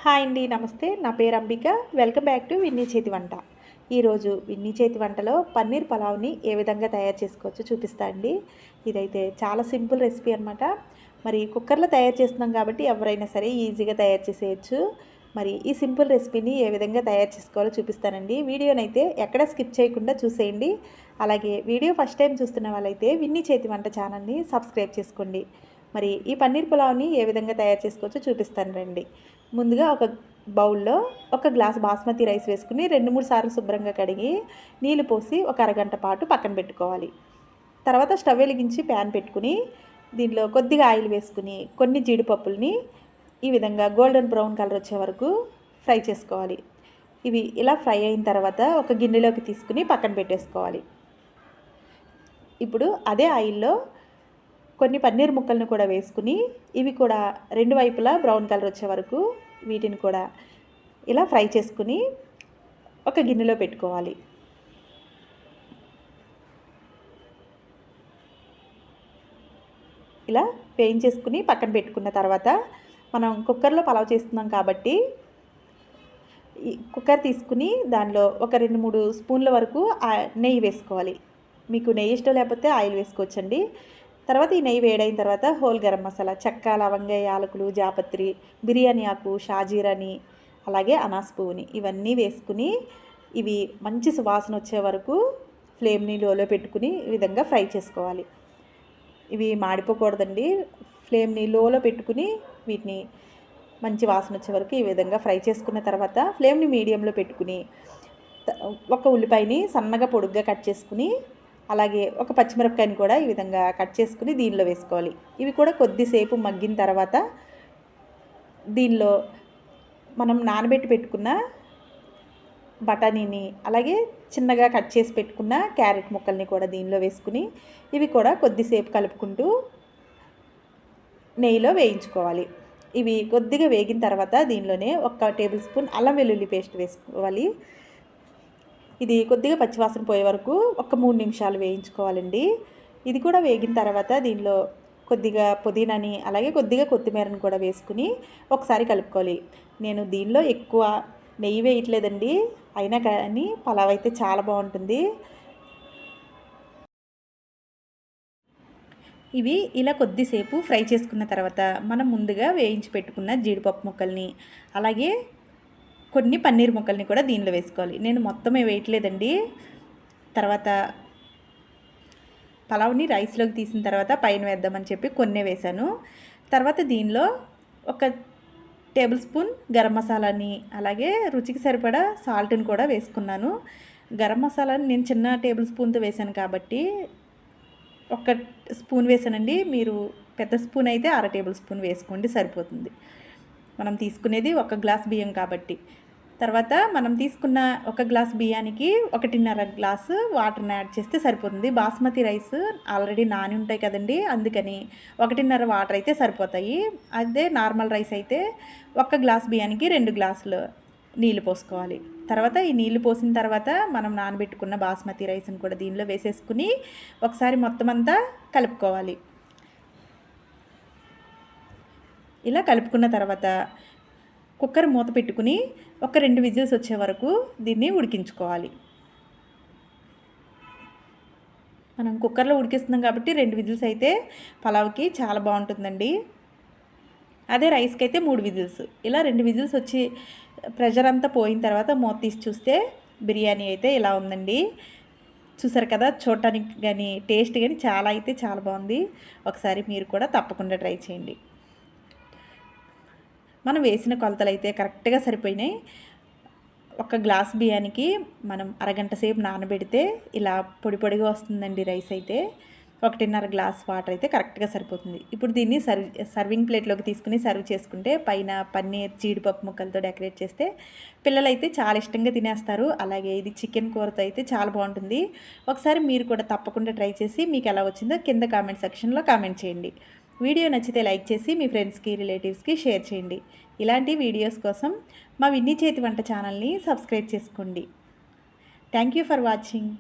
Hi అండి, నమస్తే. నా పేరు Ambika. Welcome back to Vinni చేతి వంట. ఈరోజు విన్నీ చేతి వంటలో పన్నీర్ పలావ్ని ఏ విధంగా తయారు చేసుకోవచ్చో చూపిస్తా అండి. ఇదైతే చాలా సింపుల్ రెసిపీ అనమాట. మరి కుక్కర్లో తయారు చేస్తున్నాం కాబట్టి ఎవరైనా సరే ఈజీగా తయారు చేసేయచ్చు. మరి ఈ సింపుల్ రెసిపీని ఏ విధంగా తయారు చేసుకోవాలో చూపిస్తానండి. వీడియోనైతే ఎక్కడ స్కిప్ చేయకుండా చూసేయండి. అలాగే వీడియో ఫస్ట్ టైం చూస్తున్న వాళ్ళైతే విన్నీ చేతి వంట ఛానల్ని సబ్స్క్రైబ్ చేసుకోండి. మరి ఈ పన్నీర్ పులావ్ని ఏ విధంగా తయారు చేసుకోవచ్చో చూపిస్తాను రండి. ముందుగా ఒక బౌల్లో ఒక గ్లాస్ బాస్మతి రైస్ వేసుకుని 2-3 సార్లు శుభ్రంగా కడిగి నీళ్ళు పోసి ఒక అరగంట పాటు పక్కన పెట్టుకోవాలి. తర్వాత స్టవ్ వెలిగించి ప్యాన్ పెట్టుకుని దీనిలో కొద్దిగా ఆయిల్ వేసుకుని కొన్ని జీడిపప్పుల్ని ఈ విధంగా గోల్డెన్ బ్రౌన్ కలర్ వచ్చే వరకు ఫ్రై చేసుకోవాలి. ఇవి ఇలా ఫ్రై అయిన తర్వాత ఒక గిన్నెలోకి తీసుకుని పక్కన పెట్టేసుకోవాలి. ఇప్పుడు అదే ఆయిల్లో కొన్ని పన్నీర్ ముక్కలను కూడా వేసుకుని ఇవి కూడా రెండు వైపులా బ్రౌన్ కలర్ వచ్చే వరకు వీటిని కూడా ఇలా ఫ్రై చేసుకుని ఒక గిన్నెలో పెట్టుకోవాలి. ఇలా వేయించేసుకుని పక్కన పెట్టుకున్న తర్వాత మనం కుక్కర్లో పలావ్ చేస్తున్నాం కాబట్టి ఈ కుక్కర్ తీసుకుని దానిలో ఒక 2-3 స్పూన్ల వరకు నెయ్యి వేసుకోవాలి. మీకు నెయ్యి ఇష్టం లేకపోతే ఆయిల్ వేసుకోవచ్చండి. తర్వాత ఈ నెయ్యి వేడైన తర్వాత హోల్ గరం మసాలా, చెక్క, లవంగ, యాలకులు, జాపత్రి, బిర్యానీ ఆకు, షాజీరాని, అలాగే అనాస్ పువ్వుని ఇవన్నీ వేసుకుని ఇవి మంచి సువాసన వచ్చే వరకు ఫ్లేమ్ని లోలో పెట్టుకుని ఈ విధంగా ఫ్రై చేసుకోవాలి. ఇవి మాడిపోకూడదండి. ఫ్లేమ్ని లోలో పెట్టుకుని వీటిని మంచి వాసన వచ్చే వరకు ఈ విధంగా ఫ్రై చేసుకున్న తర్వాత ఫ్లేమ్ని మీడియంలో పెట్టుకుని ఒక ఉల్లిపాయని సన్నగా పొడుగ్గా కట్ చేసుకుని అలాగే ఒక పచ్చిమిరపకాయని కూడా ఈ విధంగా కట్ చేసుకుని దీనిలో వేసుకోవాలి. ఇవి కూడా కొద్దిసేపు మగ్గిన తర్వాత దీనిలో మనం నానబెట్టి పెట్టుకున్న బఠానీని అలాగే చిన్నగా కట్ చేసి పెట్టుకున్న క్యారెట్ ముక్కల్ని కూడా దీనిలో వేసుకుని ఇవి కూడా కొద్దిసేపు కలుపుకుంటూ నెయ్యిలో వేయించుకోవాలి. ఇవి కొద్దిగా వేగిన తర్వాత దీనిలోనే 1 టేబుల్ స్పూన్ అల్లం వెల్లుల్లి పేస్ట్ వేసుకోవాలి. ఇది కొద్దిగా పచ్చివాసన పోయే వరకు ఒక 3 నిమిషాలు వేయించుకోవాలండి. ఇది కూడా వేగిన తర్వాత దీనిలో కొద్దిగా పుదీనాని అలాగే కొద్దిగా కొత్తిమీరని కూడా వేసుకుని ఒకసారి కలుపుకోవాలి. నేను దీనిలో ఎక్కువ నెయ్యి వేయట్లేదండి, అయినా కానీ పలావ్ అయితే చాలా బాగుంటుంది. ఇవి ఇలా కొద్దిసేపు ఫ్రై చేసుకున్న తర్వాత మనం ముందుగా వేయించి పెట్టుకున్న జీడిపప్పు ముక్కల్ని అలాగే కొన్ని పన్నీర్ ముక్కల్ని కూడా దీనిలో వేసుకోవాలి. నేను మొత్తమే వేయట్లేదండి. తర్వాత పలావ్ని రైస్లోకి తీసిన తర్వాత పైన వేద్దామని చెప్పి కొన్నే వేశాను. తర్వాత దీనిలో 1 టేబుల్ స్పూన్ గరం మసాలాని అలాగే రుచికి సరిపడా సాల్ట్ని కూడా వేసుకున్నాను. గరం మసాలాని నేను చిన్న టేబుల్ స్పూన్తో వేశాను కాబట్టి 1 స్పూన్ వేసానండి. మీరు పెద్ద స్పూన్ అయితే 1/2 టేబుల్ స్పూన్ వేసుకోండి, సరిపోతుంది. మనం తీసుకునేది 1 గ్లాస్ బియ్యం కాబట్టి. తర్వాత మనం తీసుకున్న 1 గ్లాస్ బియ్యానికి 1.5 గ్లాసు వాటర్ని యాడ్ చేస్తే సరిపోతుంది. బాస్మతి రైస్ ఆల్రెడీ నాని ఉంటాయి కదండి, అందుకని 1.5 వాటర్ అయితే సరిపోతాయి. అదే నార్మల్ రైస్ అయితే 1 గ్లాస్ బియ్యానికి 2 గ్లాసులు నీళ్ళు పోసుకోవాలి. తర్వాత ఈ నీళ్లు పోసిన తర్వాత మనం నానబెట్టుకున్న బాస్మతి రైస్ని కూడా దీనిలో వేసేసుకుని ఒకసారి మొత్తం అంతా కలుపుకోవాలి. ఇలా కలుపుకున్న తర్వాత కుక్కర్ మూత పెట్టుకుని ఒక 2 విజిల్స్ వచ్చే వరకు దీన్ని ఉడికించుకోవాలి. మనం కుక్కర్లో ఉడికిస్తున్నాం కాబట్టి 2 విజిల్స్ అయితే పలావ్కి చాలా బాగుంటుందండి. అదే రైస్కి అయితే 3 విజిల్స్. ఇలా 2 విజిల్స్ వచ్చి ప్రెషర్ అంతా పోయిన తర్వాత మూత తీసి చూస్తే బిర్యానీ అయితే ఇలా ఉందండి. చూసారు కదా, చూడటానికి కానీ టేస్ట్ కానీ చాలా బాగుంది. ఒకసారి మీరు కూడా తప్పకుండా ట్రై చేయండి. మనం వేసిన కొలతలు అయితే కరెక్ట్గా సరిపోయినాయి. 1 గ్లాస్ బియ్యానికి మనం అరగంట సేపు నానబెడితే ఇలా పొడి పొడిగా వస్తుందండి రైస్ అయితే. 1.5 గ్లాస్ వాటర్ అయితే కరెక్ట్గా సరిపోతుంది. ఇప్పుడు దీన్ని సర్వింగ్ ప్లేట్లోకి తీసుకుని సర్వ్ చేసుకుంటే పైన పన్నీర్ జీడిపప్పు ముక్కలతో డెకరేట్ చేస్తే పిల్లలైతే చాలా ఇష్టంగా తినేస్తారు. అలాగే ఇది చికెన్ కూరతో అయితే చాలా బాగుంటుంది. ఒకసారి మీరు కూడా తప్పకుండా ట్రై చేసి మీకు ఎలా వచ్చిందో కింద కామెంట్ సెక్షన్లో కామెంట్ చేయండి. వీడియో నచ్చితే లైక్ చేసి మీ ఫ్రెండ్స్కి రిలేటివ్స్కి షేర్ చేయండి. ఇలాంటి వీడియోస్ కోసం మా విన్నీ చేతి వంట ఛానల్ని సబ్స్క్రైబ్ చేసుకోండి. Thank you for watching.